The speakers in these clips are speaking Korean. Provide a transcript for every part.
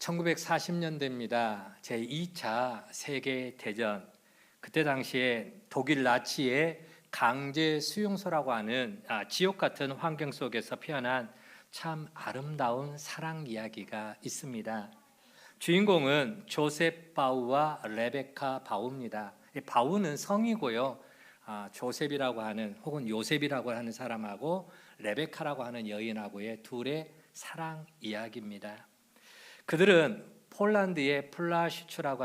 1940년대입니다. 제2차 세계대전. 그때 당시에 독일 나치의 강제 수용소라고 하는 지옥 같은 환경 속에서 피어난 참 아름다운 사랑 이야기가 있습니다. 주인공은 조셉 바우와 레베카 바우입니다. 바우는 성이고요. 조셉이라고 하는 혹은 요셉이라고 하는 사람하고 레베카라고 하는 여인하고의 둘의 사랑 이야기입니다. 그들은 폴란드의 플라슈프라고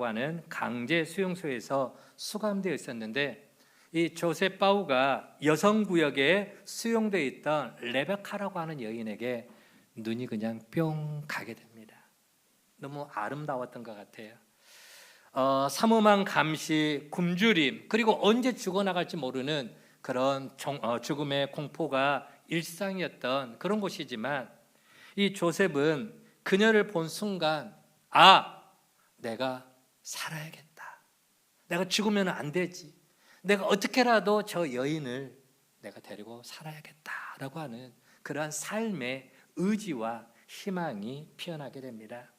하는 강제 수용소에서 수감되어 있었는데, 이 조셉 바우가 여성구역에 수용되어 있던 레베카라고 하는 여인에게 눈이 그냥 뿅 가게 됩니다. 너무 아름다웠던 것 같아요. 삼엄한 감시, 굶주림, 그리고 언제 죽어나갈지 모르는 그런 죽음의 공포가 일상이었던 그런 곳이지만, 이 조셉은 그녀를 본 순간 내가 살아야겠다, 내가 죽으면 안 되지, 내가 어떻게라도 저 여인을 내가 데리고 살아야겠다라고 하는 그러한 삶의 의지와 희망이 피어나게 됩니다.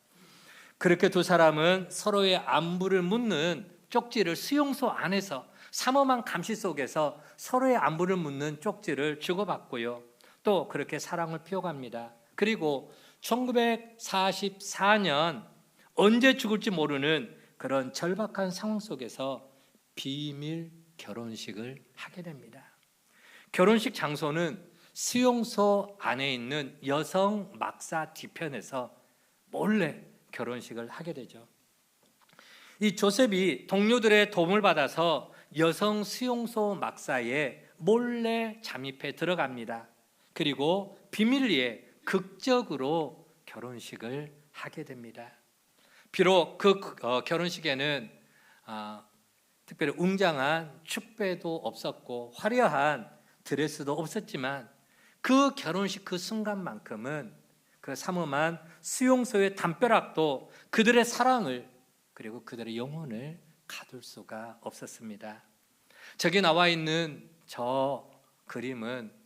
그렇게 두 사람은 서로의 안부를 묻는 쪽지를 수용소 안에서 삼엄한 감시 속에서 서로의 안부를 묻는 쪽지를 주고받고요, 또 그렇게 사랑을 피워갑니다. 그리고 1944년 언제 죽을지 모르는 그런 절박한 상황 속에서 비밀 결혼식을 하게 됩니다. 결혼식 장소는 수용소 안에 있는 여성 막사 뒤편에서 몰래 결혼식을 하게 되죠. 이 조셉이 동료들의 도움을 받아서 여성 수용소 막사에 몰래 잠입해 들어갑니다. 그리고 비밀리에 극적으로 결혼식을 하게 됩니다. 비록 그 결혼식에는 특별히 웅장한 축배도 없었고 화려한 드레스도 없었지만, 그 결혼식 그 순간만큼은 그 삼엄한 수용소의 담벼락도 그들의 사랑을 그리고 그들의 영혼을 가둘 수가 없었습니다. 저기 나와 있는 저 그림은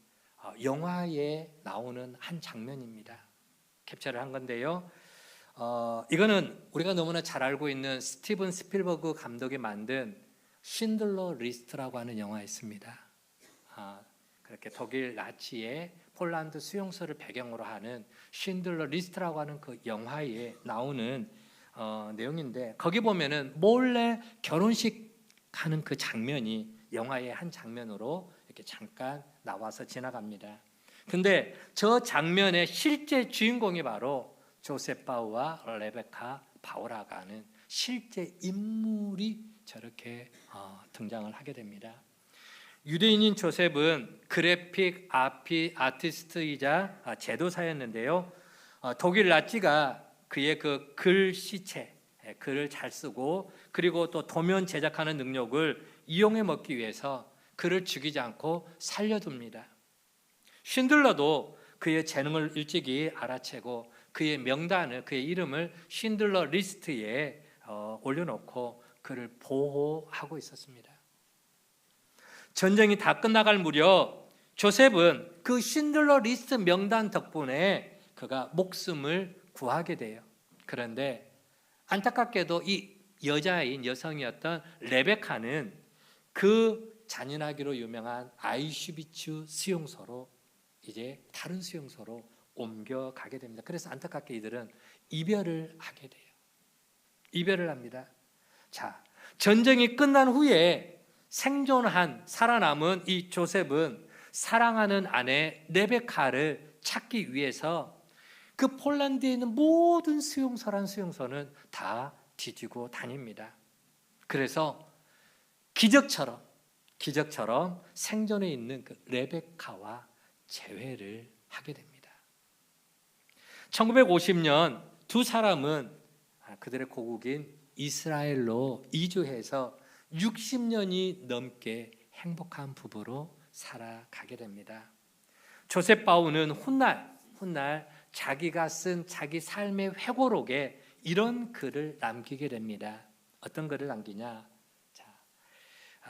영화에 나오는 한 장면입니다. 캡처를 한 건데요. 이거는 우리가 너무나 잘 알고 있는 스티븐 스필버그 감독이 만든 신들러 리스트라고 하는 영화였습니다. 그렇게 독일 나치의 폴란드 수용소를 배경으로 하는 신들러 리스트라고 하는 그 영화에 나오는 내용인데, 거기 보면은 몰래 결혼식 하는 그 장면이 영화의 한 장면으로 이렇게 잠깐 나와서 지나갑니다. 근데 저 장면의 실제 주인공이 바로 조셉 바우와 레베카 바우라고 하는 실제 인물이 저렇게 등장을 하게 됩니다. 유대인인 조셉은 그래픽 아티스트이자 제도사였는데요. 독일 나치가 그의 그 글씨체, 글을 잘 쓰고 그리고 또 도면 제작하는 능력을 이용해 먹기 위해서 그를 죽이지 않고 살려둡니다. 신들러도 그의 재능을 일찍이 알아채고 그의 명단을, 그의 이름을 신들러 리스트에 올려놓고 그를 보호하고 있었습니다. 전쟁이 다 끝나갈 무렵 조셉은 그 신들러 리스트 명단 덕분에 그가 목숨을 구하게 돼요. 그런데 안타깝게도 이 여성이었던 레베카는 그 잔인하기로 유명한 아이슈비츠 수용소로 이제 다른 수용소로 옮겨가게 됩니다. 그래서 안타깝게 이들은 이별을 하게 돼요. 이별을 합니다. 자, 전쟁이 끝난 후에 생존한 살아남은 이 조셉은 사랑하는 아내 레베카를 찾기 위해서 그 폴란드에 있는 모든 수용소는 다 뒤지고 다닙니다. 그래서 기적처럼 생존해 있는 그 레베카와 재회를 하게 됩니다. 1950년 두 사람은 그들의 고국인 이스라엘로 이주해서 60년이 넘게 행복한 부부로 살아가게 됩니다. 조셉 바우는 훗날 자기가 쓴 자기 삶의 회고록에 이런 글을 남기게 됩니다. 어떤 글을 남기냐? 자,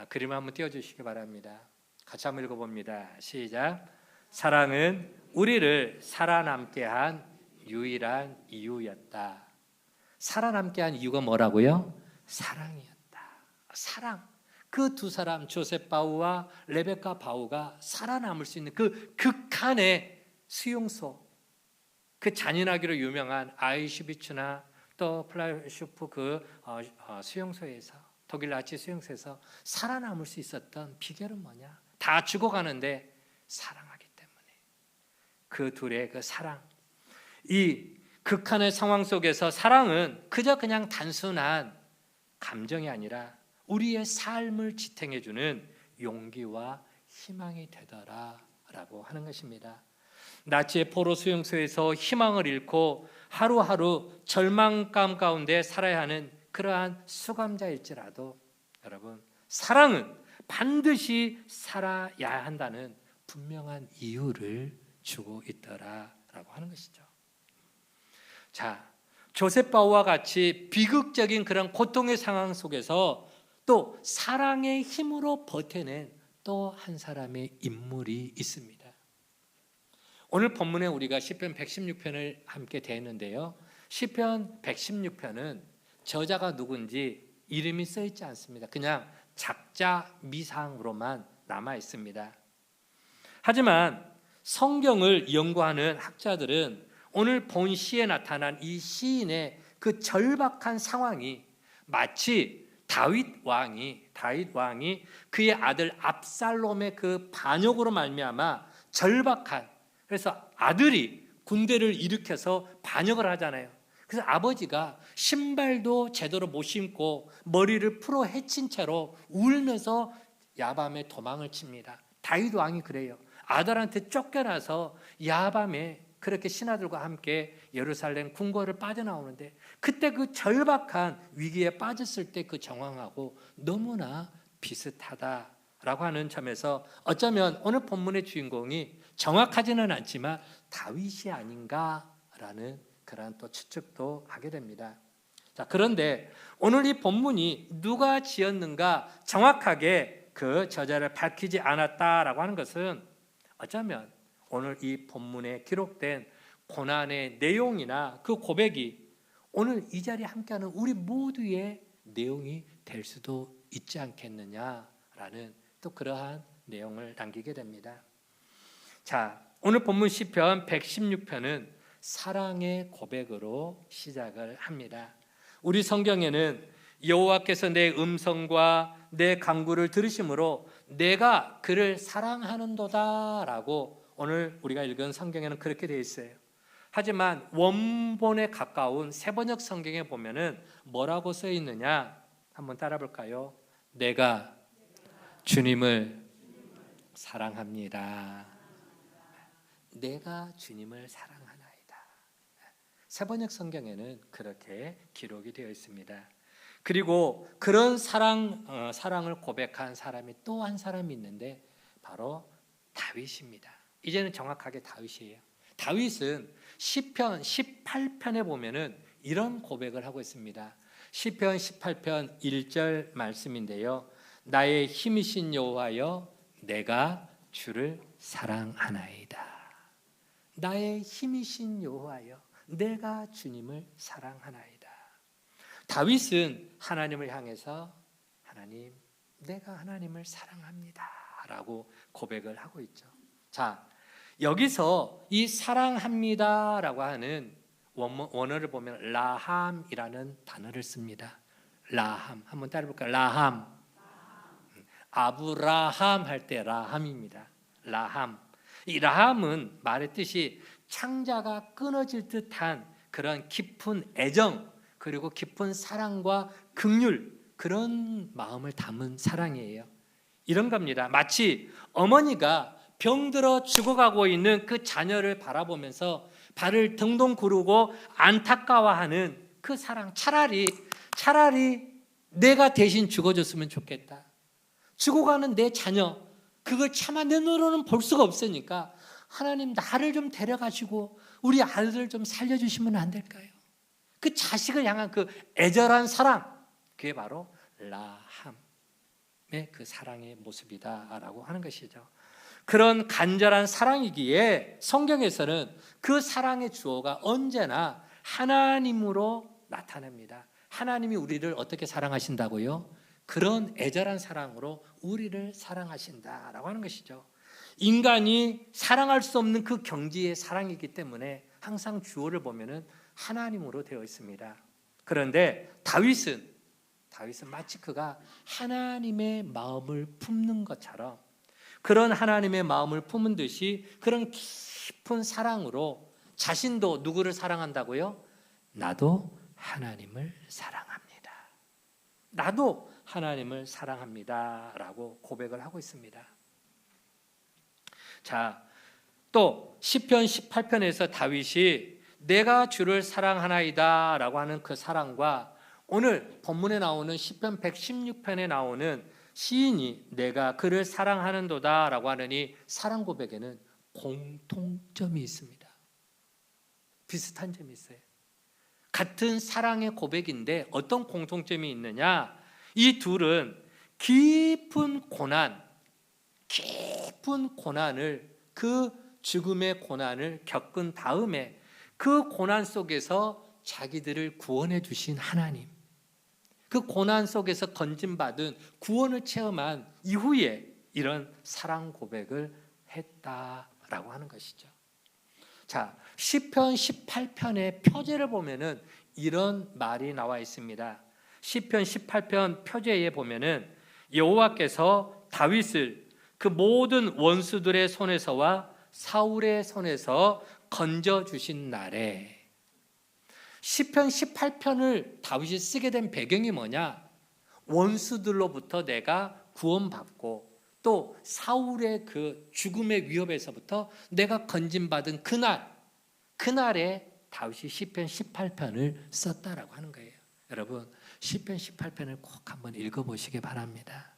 그림 한번 띄워주시기 바랍니다. 같이 한번 읽어봅니다. 시작. 사랑은 우리를 살아남게 한 유일한 이유였다. 살아남게 한 이유가 뭐라고요? 사랑이었다. 사랑. 그 두 사람 조셉 바우와 레베카 바우가 살아남을 수 있는 그 극한의 수용소, 그 잔인하기로 유명한 아이슈비츠나 또 플라슈프 수용소에서, 독일 나치 수용소에서 살아남을 수 있었던 비결은 뭐냐? 다 죽어가는데 사랑하기 때문에. 그 둘의 그 사랑, 이 극한의 상황 속에서 사랑은 그냥 단순한 감정이 아니라 우리의 삶을 지탱해주는 용기와 희망이 되더라라고 하는 것입니다. 나치의 포로 수용소에서 희망을 잃고 하루하루 절망감 가운데 살아야 하는 그러한 수감자일지라도 여러분, 사랑은 반드시 살아야 한다는 분명한 이유를 주고 있더라라고 하는 것이죠. 자, 조셉 바우와 같이 비극적인 그런 고통의 상황 속에서 또 사랑의 힘으로 버텨낸 또 한 사람의 인물이 있습니다. 오늘 본문에 우리가 시편 116편을 함께 대했는데요, 시편 116편은 저자가 누군지 이름이 써 있지 않습니다. 그냥 작자 미상으로만 남아 있습니다. 하지만 성경을 연구하는 학자들은 오늘 본 시에 나타난 이 시인의 그 절박한 상황이 마치 다윗 왕이 그의 아들 압살롬의 그 반역으로 말미암아 절박한, 그래서 아들이 군대를 일으켜서 반역을 하잖아요. 그래서 아버지가 신발도 제대로 못 신고 머리를 풀어 헤친 채로 울면서 야밤에 도망을 칩니다. 다윗 왕이 그래요. 아들한테 쫓겨나서 야밤에 그렇게 신하들과 함께 예루살렘 궁궐을 빠져나오는데, 그때 그 절박한 위기에 빠졌을 때 그 정황하고 너무나 비슷하다라고 하는 점에서 어쩌면 오늘 본문의 주인공이 정확하지는 않지만 다윗이 아닌가라는 그런 또 추측도 하게 됩니다. 자, 그런데 오늘 이 본문이 누가 지었는가 정확하게 그 저자를 밝히지 않았다라고 하는 것은 어쩌면 오늘 이 본문에 기록된 고난의 내용이나 그 고백이 오늘 이 자리에 함께하는 우리 모두의 내용이 될 수도 있지 않겠느냐라는 또 그러한 내용을 남기게 됩니다. 자, 오늘 본문 시편 116편은 사랑의 고백으로 시작을 합니다. 우리 성경에는 여호와께서 내 음성과 내 간구를 들으심으로 내가 그를 사랑하는도다라고 오늘 우리가 읽은 성경에는 그렇게 되어 있어요. 하지만 원본에 가까운 세번역 성경에 보면은 뭐라고 써 있느냐? 한번 따라 볼까요? 내가 주님을 사랑합니다. 내가 주님을 사랑하나이다. 세번역 성경에는 그렇게 기록이 되어 있습니다. 그리고 그런 사랑을 고백한 사람이 또 한 사람이 있는데 바로 다윗입니다. 이제는 정확하게 다윗이에요. 다윗은 시편 18편에 보면은 이런 고백을 하고 있습니다. 시편 18편 1절 말씀인데요, 나의 힘이신 여호와여 내가 주를 사랑하나이다. 나의 힘이신 여호와여 내가 주님을 사랑하나이다. 다윗은 하나님을 향해서 하나님, 내가 하나님을 사랑합니다 라고 고백을 하고 있죠. 자, 여기서 이 사랑합니다 라고 하는 원어를 보면 라함이라는 단어를 씁니다. 라함, 한번 따라해볼까요? 라함. 아브라함 할 때 라함입니다. 라함. 이 라함은 말의 뜻이 창자가 끊어질 듯한 그런 깊은 애정, 그리고 깊은 사랑과 긍휼, 그런 마음을 담은 사랑이에요. 이런 겁니다. 마치 어머니가 병들어 죽어가고 있는 그 자녀를 바라보면서 발을 덩덩 구르고 안타까워하는 그 사랑. 차라리 내가 대신 죽어줬으면 좋겠다. 죽어가는 내 자녀, 그걸 차마 내 눈으로는 볼 수가 없으니까 하나님 나를 좀 데려가시고 우리 아들을 좀 살려주시면 안 될까요? 그 자식을 향한 그 애절한 사랑, 그게 바로 라함의 그 사랑의 모습이다라고 하는 것이죠. 그런 간절한 사랑이기에 성경에서는 그 사랑의 주어가 언제나 하나님으로 나타납니다. 하나님이 우리를 어떻게 사랑하신다고요? 그런 애절한 사랑으로 우리를 사랑하신다라고 하는 것이죠. 인간이 사랑할 수 없는 그 경지의 사랑이기 때문에 항상 주어를 보면은 하나님으로 되어 있습니다. 그런데 다윗은 마치 그가 하나님의 마음을 품는 것처럼 그런 하나님의 마음을 품은 듯이 그런 깊은 사랑으로 자신도 누구를 사랑한다고요? 나도 하나님을 사랑합니다. 나도 하나님을 사랑합니다. 라고 고백을 하고 있습니다. 자, 또 시편 18편에서 다윗이 내가 주를 사랑하나이다 라고 하는 그 사랑과 오늘 본문에 나오는 시편 116편에 나오는 시인이 내가 그를 사랑하는도다 라고 하는 이 사랑 고백에는 공통점이 있습니다. 비슷한 점이 있어요. 같은 사랑의 고백인데 어떤 공통점이 있느냐? 이 둘은 깊은 고난을 그 죽음의 고난을 겪은 다음에 그 고난 속에서 자기들을 구원해 주신 하나님, 그 고난 속에서 건진받은 구원을 체험한 이후에 이런 사랑 고백을 했다라고 하는 것이죠. 자, 시편 18편의 표제를 보면은 이런 말이 나와 있습니다. 시편 18편 표제에 보면은 여호와께서 다윗을 그 모든 원수들의 손에서와 사울의 손에서 건져 주신 날에, 시편 18편을 다윗이 쓰게 된 배경이 뭐냐? 원수들로부터 내가 구원받고 또 사울의 그 죽음의 위협에서부터 내가 건진받은 그날에 다윗이 시편 18편을 썼다라고 하는 거예요. 여러분, 시편 18편을 꼭 한번 읽어보시기 바랍니다.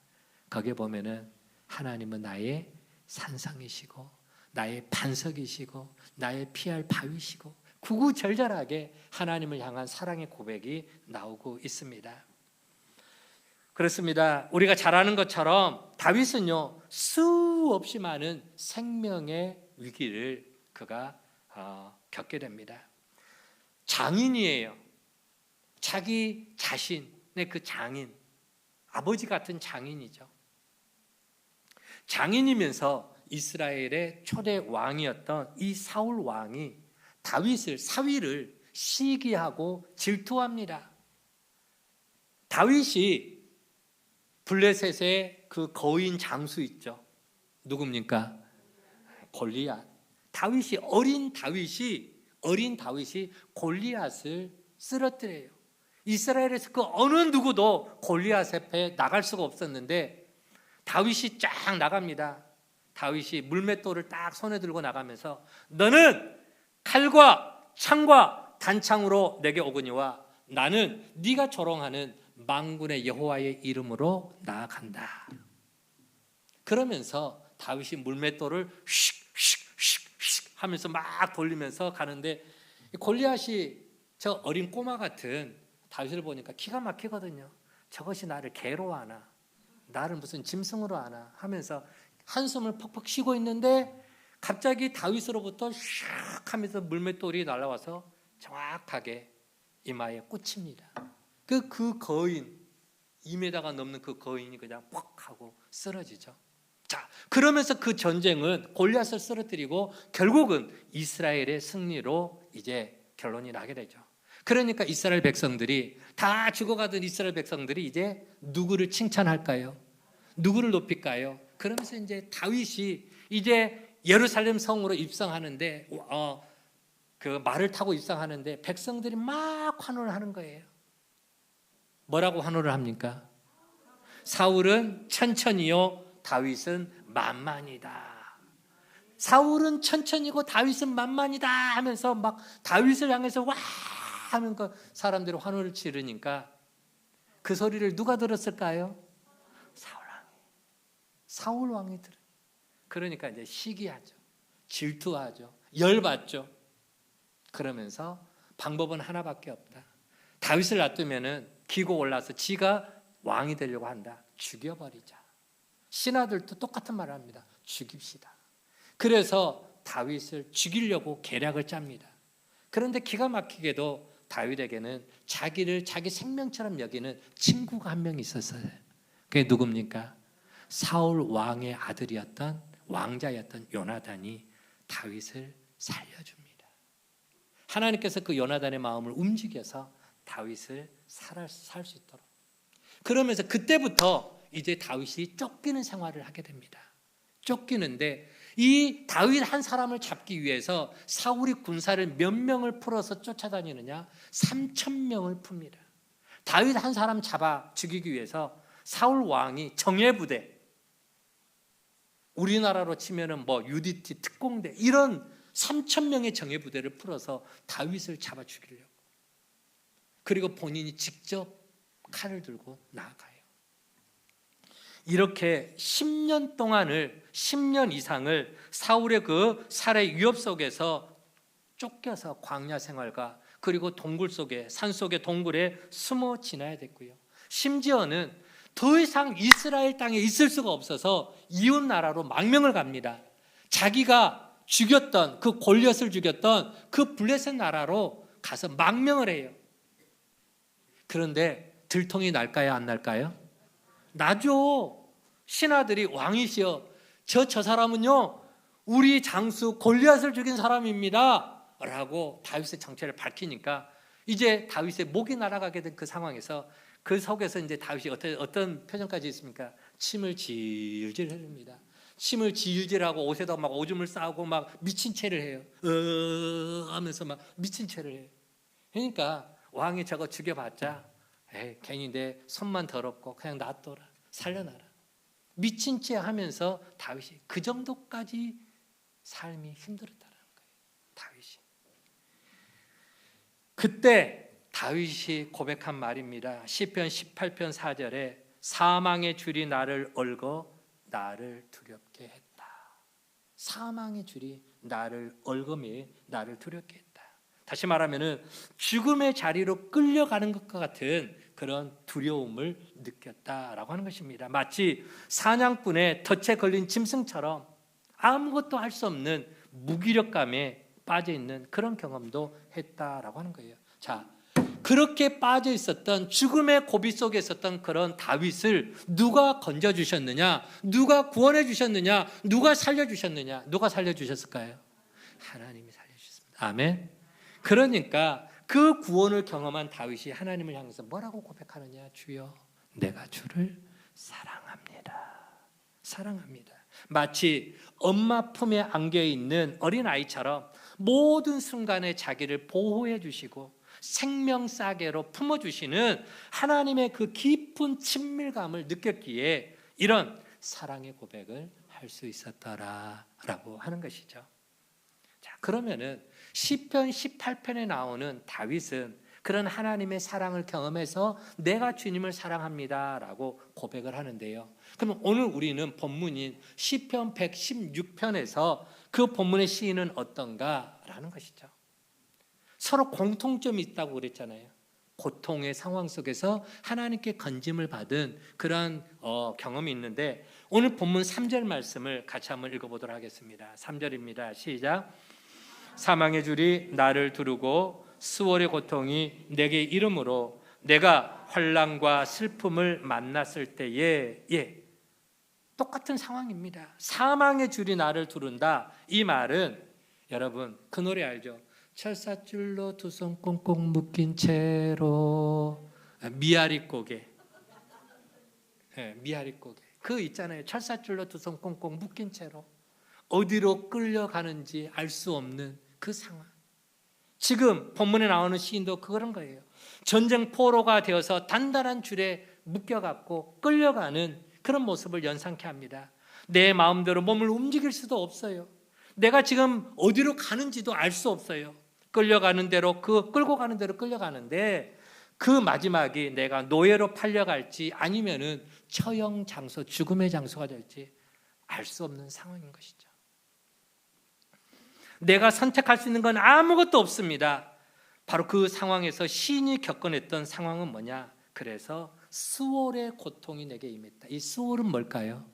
거기에 보면은 하나님은 나의 산성이시고 나의 반석이시고 나의 피할 바위시고 구구절절하게 하나님을 향한 사랑의 고백이 나오고 있습니다. 그렇습니다. 우리가 잘 아는 것처럼 다윗은요, 수없이 많은 생명의 위기를 그가 겪게 됩니다. 장인이에요. 자기 자신의 그 장인, 아버지 같은 장인이죠. 장인이면서 이스라엘의 초대 왕이었던 이 사울 왕이 사위를 시기하고 질투합니다. 다윗이 블레셋의 그 거인 장수 있죠. 누굽니까? 골리앗. 어린 다윗이 골리앗을 쓰러뜨려요. 이스라엘에서 그 어느 누구도 골리앗 앞에 나갈 수가 없었는데 다윗이 쫙 나갑니다. 다윗이 물맷돌을 딱 손에 들고 나가면서 너는 칼과 창과 단창으로 내게 오거니와 나는 네가 조롱하는 만군의 여호와의 이름으로 나아간다. 그러면서 다윗이 물맷돌을 슉슉슉슉 하면서 막 돌리면서 가는데 골리앗이 저 어린 꼬마 같은 다윗을 보니까 기가 막히거든요. 저것이 나를 개로 하나, 나를 무슨 짐승으로 하나 하면서 한숨을 퍽퍽 쉬고 있는데 갑자기 다윗으로부터 슉 하면서 물맷돌이 날아와서 정확하게 이마에 꽂힙니다. 그 거인, 2m가 넘는 그 거인이 그냥 퍽 하고 쓰러지죠. 자, 그러면서 그 전쟁은 골리앗을 쓰러뜨리고 결국은 이스라엘의 승리로 이제 결론이 나게 되죠. 그러니까 이스라엘 백성들이 다 죽어가던 이스라엘 백성들이 이제 누구를 칭찬할까요? 누구를 높일까요? 그러면서 이제 다윗이 이제 예루살렘 성으로 입성하는데 그 말을 타고 입성하는데 백성들이 막 환호를 하는 거예요. 뭐라고 환호를 합니까? 사울은 천천히요, 다윗은 만만이다. 사울은 천천히고 다윗은 만만이다 하면서 막 다윗을 향해서 와 하는 거 사람들이 환호를 지르니까 그 소리를 누가 들었을까요? 사울 왕이 들어요. 그러니까 이제 시기하죠. 질투하죠. 열받죠. 그러면서 방법은 하나밖에 없다. 다윗을 놔두면은 기고 올라서 지가 왕이 되려고 한다. 죽여버리자. 신하들도 똑같은 말을 합니다. 죽입시다. 그래서 다윗을 죽이려고 계략을 짭니다. 그런데 기가 막히게도 다윗에게는 자기를 자기 생명처럼 여기는 친구가 한 명 있었어요. 그게 누굽니까? 사울 왕의 아들이었던 왕자였던 요나단이 다윗을 살려줍니다. 하나님께서 그 요나단의 마음을 움직여서 다윗을 살 수 있도록. 그러면서 그때부터 이제 다윗이 쫓기는 생활을 하게 됩니다. 쫓기는데 이 다윗 한 사람을 잡기 위해서 사울이 군사를 몇 명을 풀어서 쫓아다니느냐? 3,000명을 풉니다. 다윗 한 사람 잡아 죽이기 위해서 사울 왕이 정예부대, 우리나라로 치면은 뭐 UDT 특공대, 이런 3,000명의 정예부대를 풀어서 다윗을 잡아 죽이려고. 그리고 본인이 직접 칼을 들고 나아가요. 이렇게 10년 동안을, 10년 이상을 사울의 그 살해 위협 속에서 쫓겨서 광야 생활과 그리고 동굴 속에, 산 속의 동굴에 숨어 지나야 됐고요. 심지어는 더 이상 이스라엘 땅에 있을 수가 없어서 이웃 나라로 망명을 갑니다. 자기가 죽였던 그 골리앗을 죽였던 그 블레셋 나라로 가서 망명을 해요. 그런데 들통이 날까요, 안 날까요? 나죠. 신하들이 왕이시여, 저 사람은요 우리 장수 골리앗을 죽인 사람입니다 라고 다윗의 정체를 밝히니까 이제 다윗의 목이 날아가게 된 그 상황에서 그 속에서 이제 다윗이 어떤 표정까지 있습니까? 침을 질질 흘립니다. 침을 질질하고 옷에다 막 오줌을 싸고 막 미친 채를 해요. 하면서 막 미친 채를 해요. 그러니까 왕이 저거 죽여봤자 괜히 내 손만 더럽고 그냥 놔둬라, 살려놔라. 미친 채 하면서 다윗이 그 정도까지 삶이 힘들었다는 거예요. 다윗이. 그때 다윗이 고백한 말입니다. 시편 18편 4절에 사망의 줄이 나를 얽어 나를 두렵게 했다. 사망의 줄이 나를 얽음에 나를 두렵게 했다. 다시 말하면은 죽음의 자리로 끌려가는 것과 같은 그런 두려움을 느꼈다라고 하는 것입니다. 마치 사냥꾼의 덫에 걸린 짐승처럼 아무것도 할 수 없는 무기력감에 빠져 있는 그런 경험도 했다라고 하는 거예요. 자, 그렇게 빠져 있었던 죽음의 고비 속에 있었던 그런 다윗을 누가 건져 주셨느냐? 누가 구원해 주셨느냐? 누가 살려 주셨느냐? 누가 살려 주셨을까요? 하나님이 살려 주셨습니다. 아멘. 그러니까 그 구원을 경험한 다윗이 하나님을 향해서 뭐라고 고백하느냐? 주여, 내가 주를 사랑합니다. 사랑합니다. 마치 엄마 품에 안겨 있는 어린아이처럼 모든 순간에 자기를 보호해 주시고 생명싸개로 품어주시는 하나님의 그 깊은 친밀감을 느꼈기에 이런 사랑의 고백을 할 수 있었더라라고 하는 것이죠. 자, 그러면은 시편 18편에 나오는 다윗은 그런 하나님의 사랑을 경험해서 내가 주님을 사랑합니다라고 고백을 하는데요. 그럼 오늘 우리는 본문인 시편 116편에서 그 본문의 시인은 어떤가라는 것이죠. 서로 공통점이 있다고 그랬잖아요. 고통의 상황 속에서 하나님께 건짐을 받은 그런 경험이 있는데 오늘 본문 3절 말씀을 같이 한번 읽어보도록 하겠습니다. 3절입니다. 시작. 사망의 줄이 나를 두르고 수월의 고통이 내게 이름으로 내가 환난과 슬픔을 만났을 때에 똑같은 상황입니다. 사망의 줄이 나를 두른다. 이 말은 여러분 그 노래 알죠? 철사줄로 두 손 꽁꽁 묶인 채로 미아리 고개. 미아리 고개. 그 있잖아요. 철사줄로 두 손 꽁꽁 묶인 채로 어디로 끌려가는지 알 수 없는 그 상황. 지금 본문에 나오는 시인도 그런 거예요. 전쟁 포로가 되어서 단단한 줄에 묶여갖고 끌려가는 그런 모습을 연상케 합니다. 내 마음대로 몸을 움직일 수도 없어요. 내가 지금 어디로 가는지도 알 수 없어요. 끌려가는 대로 끌고 가는 대로 끌려가는데 그 마지막이 내가 노예로 팔려갈지 아니면은 처형 장소, 죽음의 장소가 될지 알 수 없는 상황인 것이죠. 내가 선택할 수 있는 건 아무것도 없습니다. 바로 그 상황에서 시인이 겪어냈던 상황은 뭐냐? 그래서 수월의 고통이 내게 임했다. 이 수월은 뭘까요?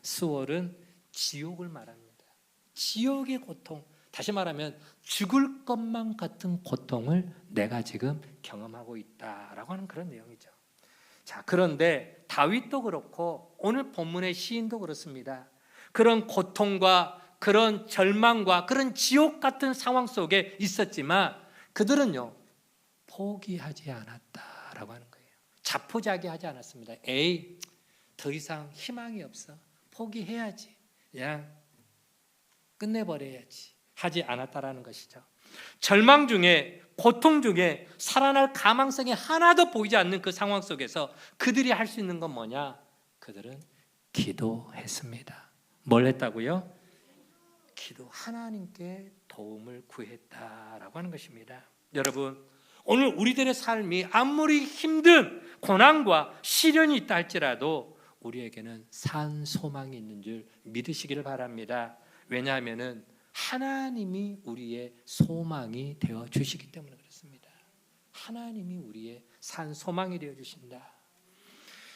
수월은 지옥을 말합니다. 지옥의 고통, 다시 말하면 죽을 것만 같은 고통을 내가 지금 경험하고 있다라고 하는 그런 내용이죠. 자, 그런데 다윗도 그렇고 오늘 본문의 시인도 그렇습니다. 그런 고통과 그런 절망과 그런 지옥 같은 상황 속에 있었지만 그들은요, 포기하지 않았다라고 하는 거예요. 자포자기하지 않았습니다. 에이, 더 이상 희망이 없어. 포기해야지. 그냥 끝내버려야지. 하지 않았다라는 것이죠. 절망 중에, 고통 중에 살아날 가망성이 하나도 보이지 않는 그 상황 속에서 그들이 할 수 있는 건 뭐냐? 그들은 기도했습니다. 뭘 했다고요? 하나님께 도움을 구했다라고 하는 것입니다. 여러분, 오늘 우리들의 삶이 아무리 힘든 고난과 시련이 있다 할지라도 우리에게는 산 소망이 있는 줄 믿으시기를 바랍니다. 왜냐하면 하나님이 우리의 소망이 되어 주시기 때문에 그렇습니다. 하나님이 우리의 산 소망이 되어 주신다.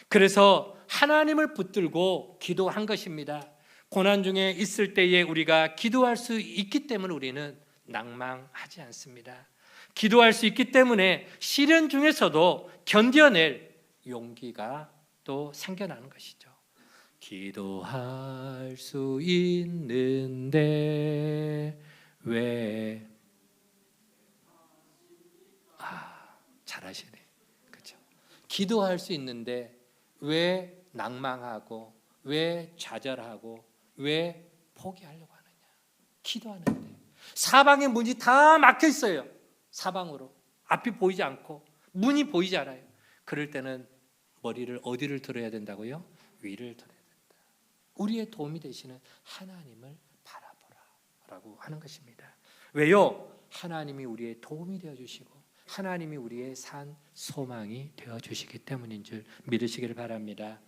그래서 하나님을 붙들고 기도한 것입니다. 고난 중에 있을 때에 우리가 기도할 수 있기 때문에 우리는 낭망하지 않습니다. 기도할 수 있기 때문에 시련 중에서도 견뎌낼 용기가 또 생겨나는 것이죠. 기도할 수 있는데 왜 잘하시네. 그렇죠? 기도할 수 있는데 왜 낭망하고 왜 좌절하고 왜 포기하려고 하느냐? 기도하는데 사방에 문이 다 막혀 있어요. 사방으로 앞이 보이지 않고 문이 보이지 않아요. 그럴 때는 머리를 어디를 들어야 된다고요? 위를 들어야 된다. 우리의 도움이 되시는 하나님을 바라보라라고 하는 것입니다. 왜요? 하나님이 우리의 도움이 되어 주시고 하나님이 우리의 산 소망이 되어 주시기 때문인 줄 믿으시기를 바랍니다.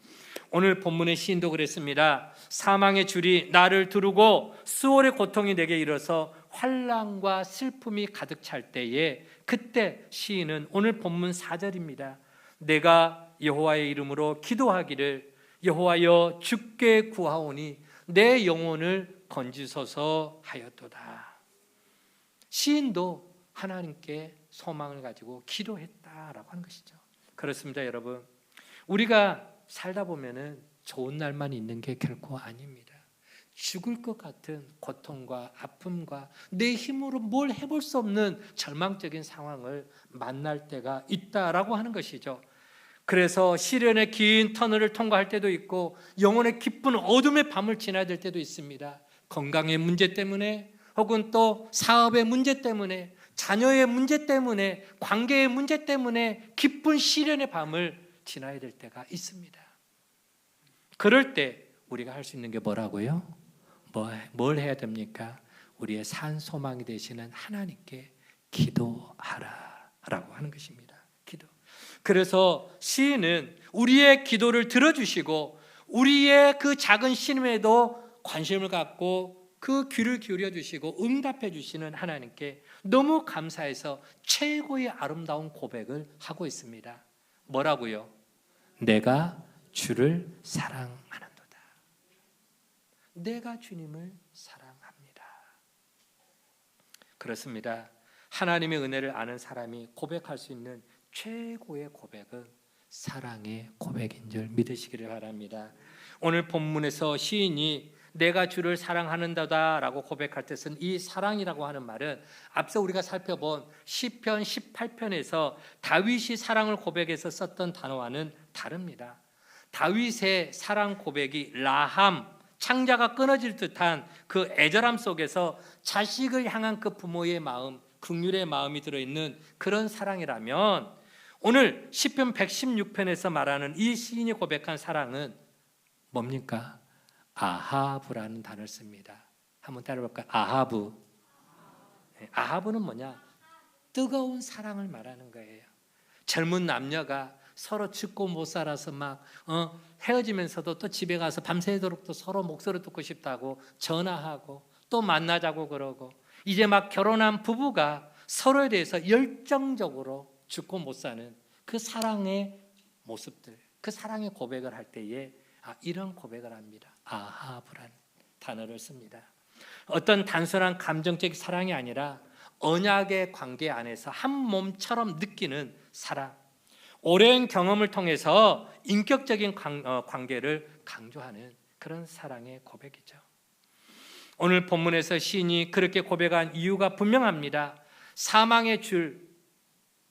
오늘 본문의 시인도 그랬습니다. 사망의 줄이 나를 두르고 수월의 고통이 내게 이르러서 환난과 슬픔이 가득 찰 때에 그때 시인은 오늘 본문 4절입니다. 내가 여호와의 이름으로 기도하기를 여호와여 주께 구하오니 내 영혼을 건지소서 하였도다. 시인도 하나님께 소망을 가지고 기도했다라고 하는 것이죠. 그렇습니다, 여러분. 우리가 살다 보면은 좋은 날만 있는 게 결코 아닙니다. 죽을 것 같은 고통과 아픔과 내 힘으로 뭘 해볼 수 없는 절망적인 상황을 만날 때가 있다라고 하는 것이죠. 그래서 시련의 긴 터널을 통과할 때도 있고 영혼의 깊은 어둠의 밤을 지나야 될 때도 있습니다. 건강의 문제 때문에 혹은 또 사업의 문제 때문에 자녀의 문제 때문에 관계의 문제 때문에 깊은 시련의 밤을 지나야 될 때가 있습니다. 그럴 때 우리가 할 수 있는 게 뭐라고요? 뭘 해야 됩니까? 우리의 산 소망이 되시는 하나님께 기도하라라고 하는 것입니다. 기도. 그래서 시인은 우리의 기도를 들어주시고 우리의 그 작은 신음에도 관심을 갖고 그 귀를 기울여 주시고 응답해 주시는 하나님께 너무 감사해서 최고의 아름다운 고백을 하고 있습니다. 뭐라고요? 내가 주를 사랑하는도다. 내가 주님을 사랑합니다. 그렇습니다. 하나님의 은혜를 아는 사람이 고백할 수 있는 최고의 고백은 사랑의 고백인 줄 믿으시기를 바랍니다. 오늘 본문에서 시인이 내가 주를 사랑하는다라고 고백할 때 쓴 이 사랑이라고 하는 말은 앞서 우리가 살펴본 시편 18편에서 다윗이 사랑을 고백해서 썼던 단어와는 다릅니다. 다윗의 사랑 고백이 라함, 창자가 끊어질 듯한 그 애절함 속에서 자식을 향한 그 부모의 마음, 긍휼의 마음이 들어있는 그런 사랑이라면 오늘 시편 116편에서 말하는 이 시인이 고백한 사랑은 뭡니까? 아하브라는 단어를 씁니다. 한번 따라볼까요? 아하브. 아하브는 뭐냐? 뜨거운 사랑을 말하는 거예요. 젊은 남녀가 서로 죽고 못 살아서 막 헤어지면서도 또 집에 가서 밤새도록 또 서로 목소리 듣고 싶다고 전화하고 또 만나자고 그러고 이제 막 결혼한 부부가 서로에 대해서 열정적으로 죽고 못 사는 그 사랑의 모습들, 그 사랑의 고백을 할 때에 이런 고백을 합니다. 아하브란 단어를 씁니다. 어떤 단순한 감정적 사랑이 아니라 언약의 관계 안에서 한 몸처럼 느끼는 사랑, 오랜 경험을 통해서 인격적인 관계를 강조하는 그런 사랑의 고백이죠. 오늘 본문에서 시인이 그렇게 고백한 이유가 분명합니다. 사망의 줄,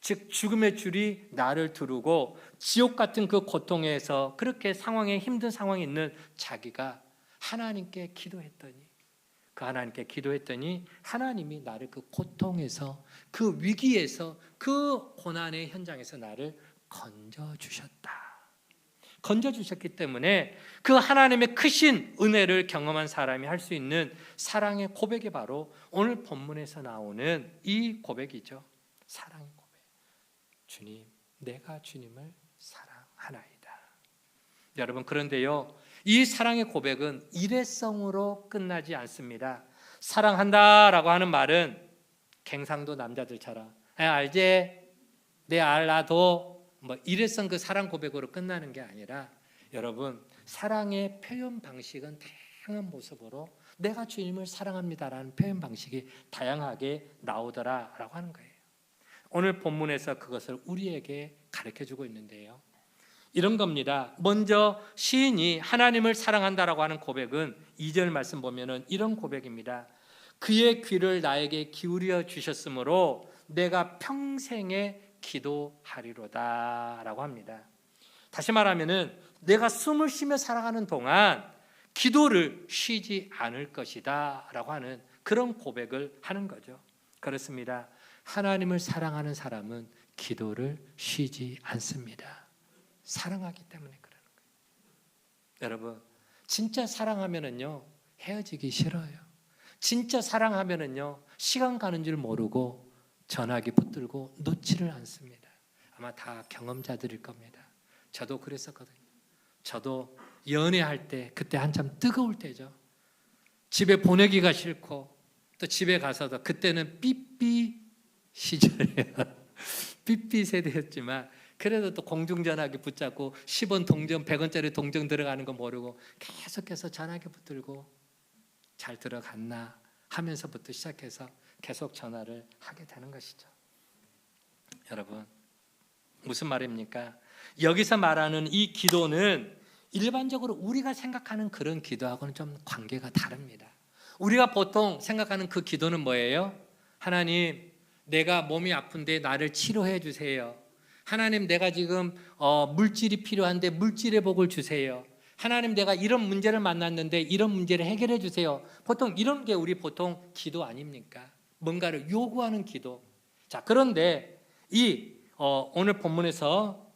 즉 죽음의 줄이 나를 두르고 지옥 같은 그 고통에서 그렇게 힘든 상황에 있는 자기가 하나님께 기도했더니 하나님이 나를 그 고통에서, 그 위기에서, 그 고난의 현장에서 나를 건져주셨기 때문에 그 하나님의 크신 은혜를 경험한 사람이 할 수 있는 사랑의 고백이 바로 오늘 본문에서 나오는 이 고백이죠. 사랑의 고백. 주님, 내가 주님을 사랑하나이다. 여러분, 그런데요, 이 사랑의 고백은 일회성으로 끝나지 않습니다. 사랑한다라고 하는 말은 갱상도 남자들처럼 알지? 내 알라도 일회성 그 사랑 고백으로 끝나는 게 아니라, 여러분, 사랑의 표현 방식은 다양한 모습으로 내가 주님을 사랑합니다라는 표현 방식이 다양하게 나오더라라고 하는 거예요. 오늘 본문에서 그것을 우리에게 가르쳐주고 있는데요, 이런 겁니다. 먼저 시인이 하나님을 사랑한다라고 하는 고백은 2절 말씀 보면은 이런 고백입니다. 그의 귀를 나에게 기울여 주셨으므로 내가 평생에 기도하리로다 라고 합니다. 다시 말하면은 내가 숨을 쉬며 살아가는 동안 기도를 쉬지 않을 것이다 라고 하는 그런 고백을 하는 거죠. 그렇습니다. 하나님을 사랑하는 사람은 기도를 쉬지 않습니다. 사랑하기 때문에 그러는 거예요. 여러분, 진짜 사랑하면은요 헤어지기 싫어요. 진짜 사랑하면은요 시간 가는 줄 모르고 전화기 붙들고 놓지를 않습니다. 아마 다 경험자들일 겁니다. 저도 그랬었거든요. 저도 연애할 때 그때 한참 뜨거울 때죠. 집에 보내기가 싫고 또 집에 가서도, 그때는 삐삐 시절이에요. 삐삐 세대였지만 그래도 또 공중전화기 붙잡고 10원 동전, 100원짜리 동전 들어가는 거 모르고 계속해서 전화기 붙들고 잘 들어갔나 하면서부터 시작해서 계속 전화를 하게 되는 것이죠. 여러분, 무슨 말입니까? 여기서 말하는 이 기도는 일반적으로 우리가 생각하는 그런 기도하고는 좀 관계가 다릅니다. 우리가 보통 생각하는 그 기도는 뭐예요? 하나님, 내가 몸이 아픈데 나를 치료해 주세요. 하나님, 내가 지금 물질이 필요한데 물질의 복을 주세요. 하나님, 내가 이런 문제를 만났는데 이런 문제를 해결해 주세요. 보통 이런 게 우리 보통 기도 아닙니까? 뭔가를 요구하는 기도. 자, 그런데 오늘 본문에서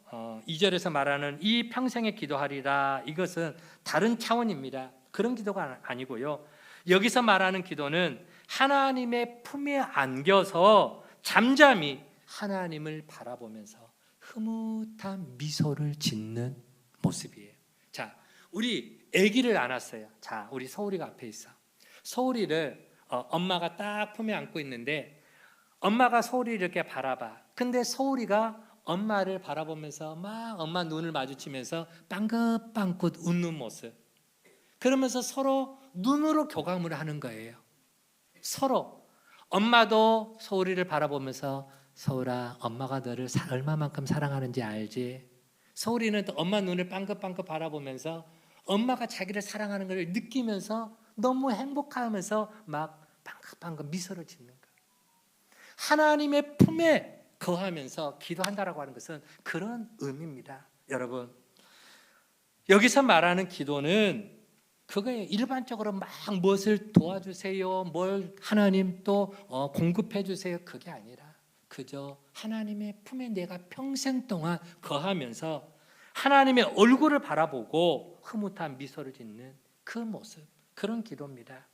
2절에서 말하는 이 평생에 기도하리라, 이것은 다른 차원입니다. 그런 기도가 아니고요, 여기서 말하는 기도는 하나님의 품에 안겨서 잠잠히 하나님을 바라보면서 흐뭇한 미소를 짓는 모습이에요. 자, 우리 아기를 안았어요. 자, 우리 서울이가 앞에 있어. 서울이를 엄마가 딱 품에 안고 있는데 엄마가 서울이를 이렇게 바라봐. 근데 서울이가 엄마를 바라보면서 막 엄마 눈을 마주치면서 빵긋빵긋 웃는 모습. 그러면서 서로 눈으로 교감을 하는 거예요. 서로. 엄마도 서울이를 바라보면서 서울아, 엄마가 너를 얼마만큼 사랑하는지 알지? 서울이는 또 엄마 눈을 빵긋빵긋 바라보면서 엄마가 자기를 사랑하는 걸 느끼면서 너무 행복하면서 막 빵긋빵긋 미소를 짓는 거예요. 하나님의 품에 거하면서 기도한다라고 하는 것은 그런 의미입니다. 여러분, 여기서 말하는 기도는 그거에 일반적으로 막 무엇을 도와주세요, 뭘 하나님 또 공급해 주세요, 그게 아니라 그저 하나님의 품에 내가 평생 동안 거하면서 하나님의 얼굴을 바라보고 흐뭇한 미소를 짓는 그 모습, 그런 기도입니다.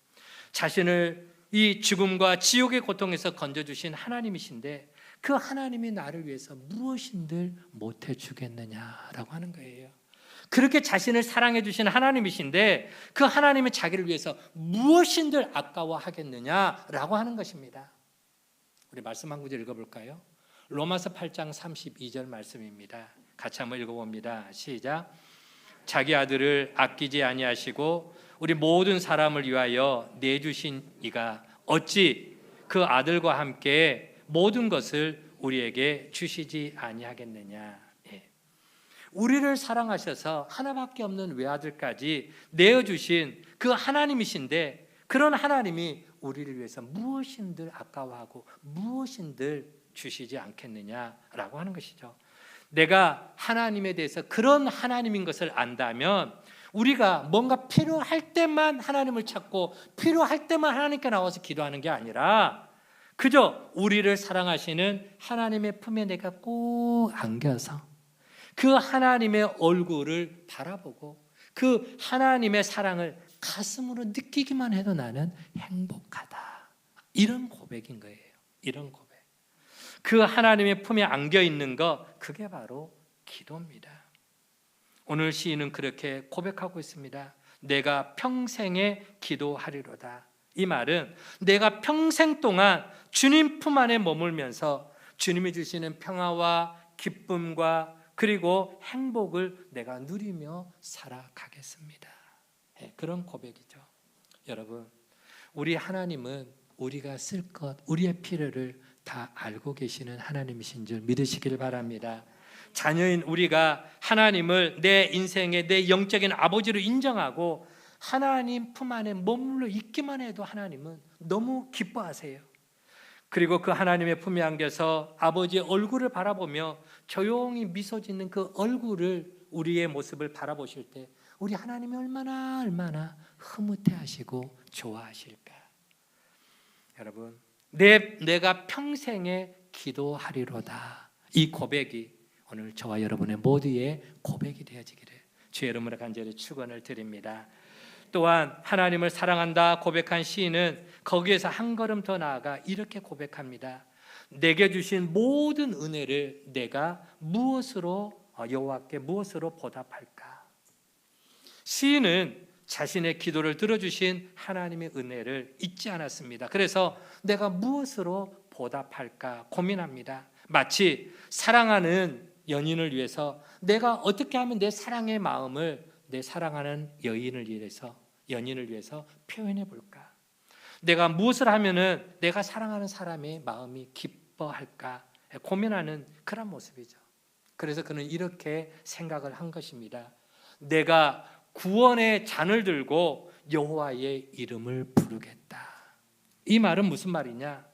자신을 이 죽음과 지옥의 고통에서 건져주신 하나님이신데 그 하나님이 나를 위해서 무엇인들 못해 주겠느냐라고 하는 거예요. 그렇게 자신을 사랑해 주신 하나님이신데 그 하나님이 자기를 위해서 무엇인들 아까워하겠느냐라고 하는 것입니다. 우리 말씀 한 구절 읽어볼까요? 로마서 8장 32절 말씀입니다. 같이 한번 읽어봅니다. 시작. 자기 아들을 아끼지 아니하시고 우리 모든 사람을 위하여 내주신 이가 어찌 그 아들과 함께 모든 것을 우리에게 주시지 아니하겠느냐. 예. 우리를 사랑하셔서 하나밖에 없는 외아들까지 내어주신 그 하나님이신데, 그런 하나님이 우리를 위해서 무엇인들 아까워하고 무엇인들 주시지 않겠느냐라고 하는 것이죠. 내가 하나님에 대해서 그런 하나님인 것을 안다면 우리가 뭔가 필요할 때만 하나님을 찾고 필요할 때만 하나님께 나와서 기도하는 게 아니라 그저 우리를 사랑하시는 하나님의 품에 내가 꼭 안겨서 그 하나님의 얼굴을 바라보고 그 하나님의 사랑을 가슴으로 느끼기만 해도 나는 행복하다. 이런 고백인 거예요. 이런 고백. 그 하나님의 품에 안겨 있는 것, 그게 바로 기도입니다. 오늘 시인은 그렇게 고백하고 있습니다. 내가 평생에 기도하리로다. 이 말은 내가 평생 동안 주님 품 안에 머물면서 주님이 주시는 평화와 기쁨과 그리고 행복을 내가 누리며 살아가겠습니다. 그런 고백이죠. 여러분, 우리 하나님은 우리가 쓸 것, 우리의 필요를 다 알고 계시는 하나님이신 줄 믿으시길 바랍니다. 자녀인 우리가 하나님을 내 인생의 내 영적인 아버지로 인정하고 하나님 품 안에 머물러 있기만 해도 하나님은 너무 기뻐하세요. 그리고 그 하나님의 품에 안겨서 아버지의 얼굴을 바라보며 조용히 미소 짓는 그 얼굴을, 우리의 모습을 바라보실 때 우리 하나님이 얼마나 흐뭇해하시고 좋아하실까. 여러분, 내가 평생에 기도하리로다. 이 고백이 오늘 저와 여러분의 모두의 고백이 되어지기를 주의 이름으로 간절히 축원을 드립니다. 또한 하나님을 사랑한다 고백한 시인은 거기에서 한 걸음 더 나아가 이렇게 고백합니다. 내게 주신 모든 은혜를 내가 여호와께 무엇으로 보답할까? 시인은 자신의 기도를 들어주신 하나님의 은혜를 잊지 않았습니다. 그래서 내가 무엇으로 보답할까 고민합니다. 마치 사랑하는 연인을 위해서 내가 어떻게 하면 내 사랑의 마음을 내 사랑하는 연인을 위해서 표현해 볼까? 내가 무엇을 하면은 내가 사랑하는 사람의 마음이 기뻐할까? 고민하는 그런 모습이죠. 그래서 그는 이렇게 생각을 한 것입니다. 내가 구원의 잔을 들고 여호와의 이름을 부르겠다. 이 말은 무슨 말이냐?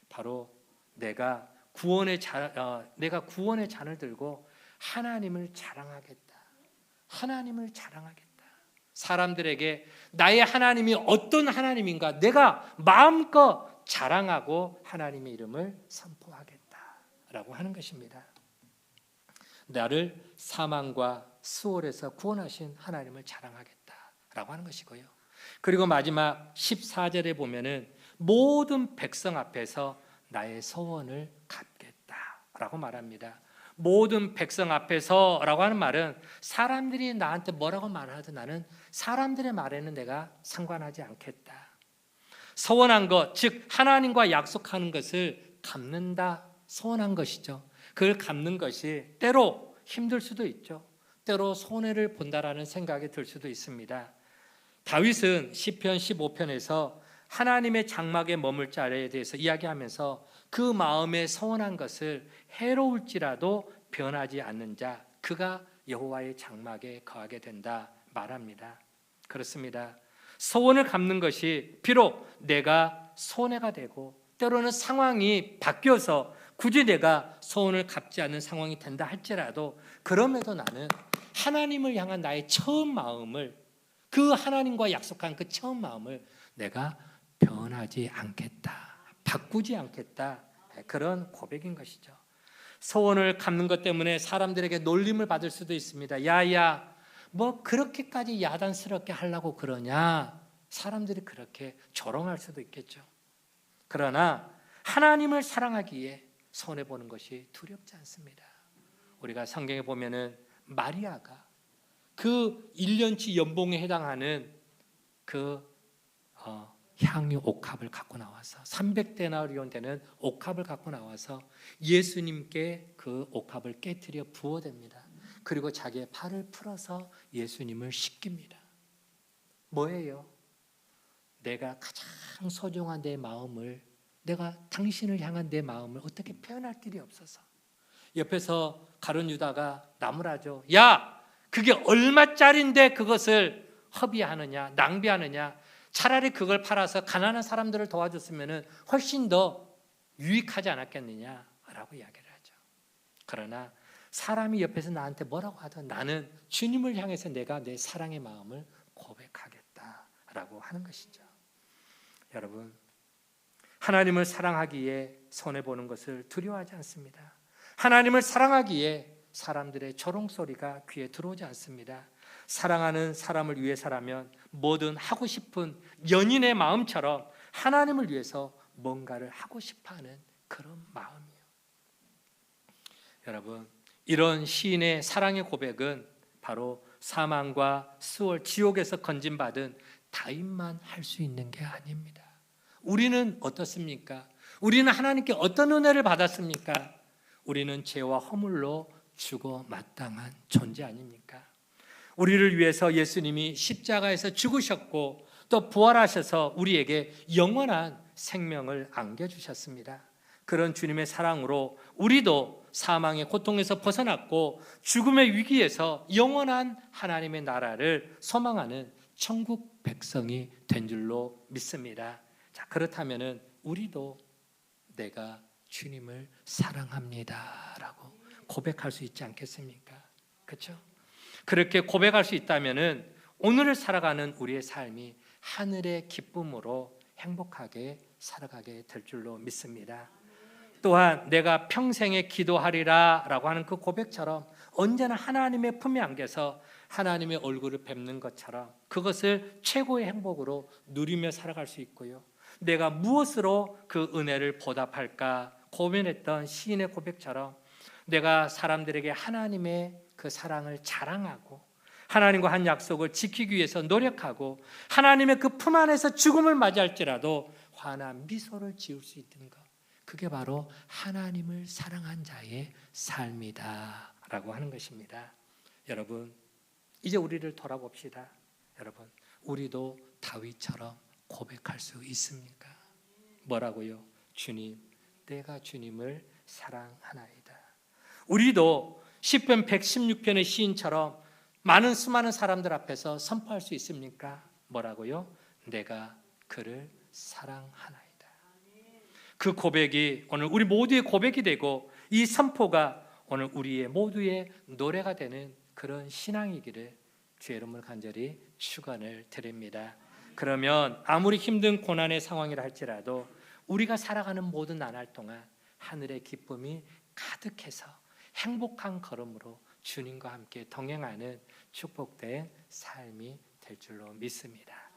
바로 내가 구원의 잔을 들고 하나님을 자랑하겠다. 하나님을 자랑하겠다. 사람들에게 나의 하나님이 어떤 하나님인가 내가 마음껏 자랑하고 하나님의 이름을 선포하겠다라고 하는 것입니다. 나를 사망과 수월에서 구원하신 하나님을 자랑하겠다라고 하는 것이고요. 그리고 마지막 14절에 보면은 모든 백성 앞에서 나의 소원을 갚겠다라고 말합니다. 모든 백성 앞에서라고 하는 말은 사람들이 나한테 뭐라고 말하든 나는 사람들의 말에는 내가 상관하지 않겠다. 소원한 것, 즉 하나님과 약속하는 것을 갚는다, 소원한 것이죠. 그걸 갚는 것이 때로 힘들 수도 있죠. 때로 손해를 본다라는 생각이 들 수도 있습니다. 다윗은 시편 15편에서 하나님의 장막에 머물 자리에 대해서 이야기하면서 그 마음에 서원한 것을 해로울지라도 변하지 않는 자, 그가 여호와의 장막에 거하게 된다 말합니다. 그렇습니다. 소원을 갚는 것이 비록 내가 손해가 되고 때로는 상황이 바뀌어서 굳이 내가 소원을 갚지 않는 상황이 된다 할지라도 그럼에도 나는 하나님을 향한 나의 처음 마음을, 그 하나님과 약속한 그 처음 마음을 내가 변하지 않겠다, 바꾸지 않겠다, 그런 고백인 것이죠. 소원을 갚는 것 때문에 사람들에게 놀림을 받을 수도 있습니다. 야야, 뭐 그렇게까지 야단스럽게 하려고 그러냐, 사람들이 그렇게 조롱할 수도 있겠죠. 그러나 하나님을 사랑하기에 손해보는 것이 두렵지 않습니다. 우리가 성경에 보면은 마리아가 그 1년치 연봉에 해당하는 그 향유 옥합을 갖고 나와서 300데나리온 되는 옥합을 갖고 나와서 예수님께 그 옥합을 깨트려 부어댑니다. 그리고 자기의 팔을 풀어서 예수님을 씻깁니다. 뭐예요? 내가 가장 소중한 내 마음을, 내가 당신을 향한 내 마음을 어떻게 표현할 길이 없어서 옆에서 가룟 유다가 나무라죠. 야, 그게 얼마짜린데 그것을 허비하느냐, 낭비하느냐. 차라리 그걸 팔아서 가난한 사람들을 도와줬으면 훨씬 더 유익하지 않았겠느냐라고 이야기를 하죠. 그러나 사람이 옆에서 나한테 뭐라고 하든 나는 주님을 향해서 내가 내 사랑의 마음을 고백하겠다라고 하는 것이죠. 여러분, 하나님을 사랑하기에 손해보는 것을 두려워하지 않습니다. 하나님을 사랑하기에 사람들의 조롱소리가 귀에 들어오지 않습니다. 사랑하는 사람을 위해서라면 뭐든 하고 싶은 연인의 마음처럼 하나님을 위해서 뭔가를 하고 싶어하는 그런 마음이에요. 여러분, 이런 시인의 사랑의 고백은 바로 사망과 수월, 지옥에서 건진받은 다윗만 할 수 있는 게 아닙니다. 우리는 어떻습니까? 우리는 하나님께 어떤 은혜를 받았습니까? 우리는 죄와 허물로 죽어 마땅한 존재 아닙니까? 우리를 위해서 예수님이 십자가에서 죽으셨고 또 부활하셔서 우리에게 영원한 생명을 안겨주셨습니다. 그런 주님의 사랑으로 우리도 사망의 고통에서 벗어났고 죽음의 위기에서 영원한 하나님의 나라를 소망하는 천국 백성이 된 줄로 믿습니다. 자, 그렇다면 우리도 내가 주님을 사랑합니다라고 고백할 수 있지 않겠습니까? 그렇죠? 그렇게 고백할 수 있다면 오늘을 살아가는 우리의 삶이 하늘의 기쁨으로 행복하게 살아가게 될 줄로 믿습니다. 또한 내가 평생에 기도하리라 라고 하는 그 고백처럼 언제나 하나님의 품에 안겨서 하나님의 얼굴을 뵙는 것처럼 그것을 최고의 행복으로 누리며 살아갈 수 있고요. 내가 무엇으로 그 은혜를 보답할까 고민했던 시인의 고백처럼 내가 사람들에게 하나님의 그 사랑을 자랑하고 하나님과 한 약속을 지키기 위해서 노력하고 하나님의 그 품 안에서 죽음을 맞이할지라도 환한 미소를 지을 수 있는 것, 그게 바로 하나님을 사랑한 자의 삶이다 라고 하는 것입니다. 여러분, 이제 우리를 돌아봅시다. 여러분, 우리도 다윗처럼 고백할 수 있습니까? 뭐라고요? 주님, 내가 주님을 사랑하나이다. 우리도 시편 116편의 시인처럼 많은 수많은 사람들 앞에서 선포할 수 있습니까? 뭐라고요? 내가 그를 사랑하나이다. 그 고백이 오늘 우리 모두의 고백이 되고 이 선포가 오늘 우리의 모두의 노래가 되는 그런 신앙이기를 주의 이름으로 간절히 축원을 드립니다. 그러면 아무리 힘든 고난의 상황이라 할지라도 우리가 살아가는 모든 나날 동안 하늘의 기쁨이 가득해서 행복한 걸음으로 주님과 함께 동행하는 축복된 삶이 될 줄로 믿습니다.